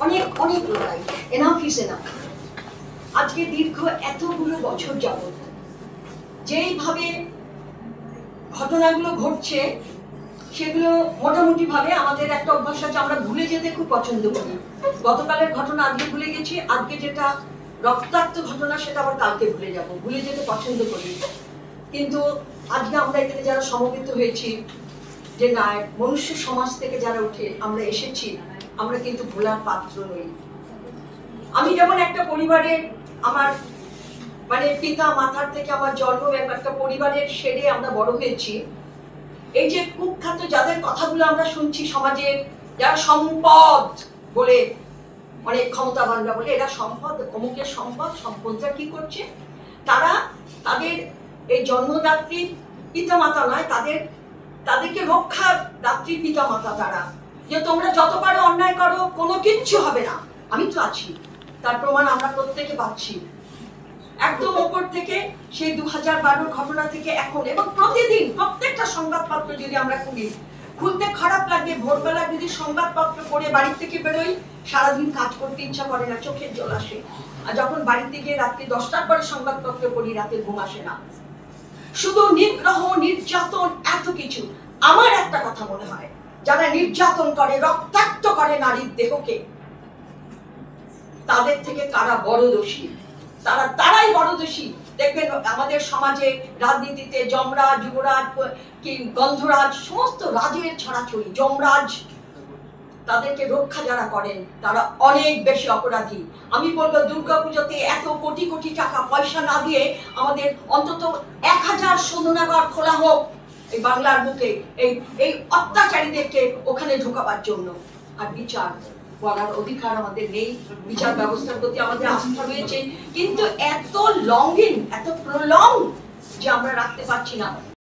অনেক অনেক লড়াই, এনাফ ইজ এনাফ। আজকে দীর্ঘ এতগুলো বছর যাবত যেইভাবে ঘটনাগুলো ঘটছে সেগুলো মোটামুটি ভাবে আমাদের একটা অভ্যাস আছে, আমরা ভুলে যেতে খুব পছন্দ করি। গতকালের ঘটনা আজকে ভুলে গেছি, আজকে যেটা রক্তাক্ত ঘটনা সেটা আবার কালকে ভুলে যাব, ভুলে যেতে পছন্দ করি। কিন্তু আজকে আমরা এখানে যারা সমবেত হয়েছি, যে না মনুষ্য সমাজ থেকে যারা উঠে আমরা এসেছি, আমরা কিন্তু ভোলার পাত্র নই। আমি যেমন একটা পরিবারের, আমার মানে পিতা মাতার থেকে আমার জন্ম, একটা পরিবারের শেডে আমরা বড় হয়েছি। এই যে কুখ্যাত যাদের কথাগুলো আমরা শুনছি সমাজে, যারা সম্পদ বলে, অনেক ক্ষমতাবানরা বলে এরা সম্পদ, অমুকের সম্পদ, সম্পদটা কি করছে, তারা তাদের এই জন্মদাত্রী পিতা মাতা নয়, তাদেরকে রক্ষার দাত্রী পিতা মাতা তারা, যে তোমরা যত পারো অন্যায় করো, কোনো কিচ্ছু হবে না, আমি তো আছি। তার প্রমাণ আমরা প্রত্যেকে পাচ্ছি একদম ওপর থেকে, সেই 2012 ঘটনা থেকে এখন, এবং প্রতিদিন প্রত্যেকটা সংবাদপত্র যদি আমরা খুলতে খারাপ লাগে। ভোরবেলা যদি সংবাদপত্র পড়ে বাড়ি থেকে বেরোই, সারাদিন কাজ করতে ইচ্ছা করে না, চোখের জল আসে। আর যখন বাড়িতে গিয়ে রাত্রি 10টার পরে সংবাদপত্র পড়ি, রাতে ঘুম আসে না। শুধু নিগ্রহ, নির্যাতন, এত কিছু। আমার একটা কথা মনে হয়, যারা নির্যাতন করে, রক্তাক্ত করে নারীর দেহকে, তাদের থেকে কারা বড় দোষী? তারাই বড় দোষী। দেখবেন আমাদের সমাজে, রাজনীতিতে যমরাজ, যুবরাজ, গন্ধরাজ, সমস্ত রাজের ছড়াছড়ি। যমরাজ, তাদেরকে রক্ষা যারা করেন তারা অনেক বেশি অপরাধী। আমি বলবো দুর্গাপুজোতে এত কোটি কোটি টাকা পয়সা না দিয়ে আমাদের অন্তত 1000 শোধনাগার খোলা হোক এই বাংলার বুকে, এই অত্যাচারীদেরকে ওখানে ঢোকাবার জন্য। আর বিচার বলার অধিকার আমাদের নেই, বিচার ব্যবস্থার প্রতি আমাদের আস্থা রয়েছে, কিন্তু এত লঙ্ঘিং, এত প্রলং যে আমরা রাখতে পারছি না।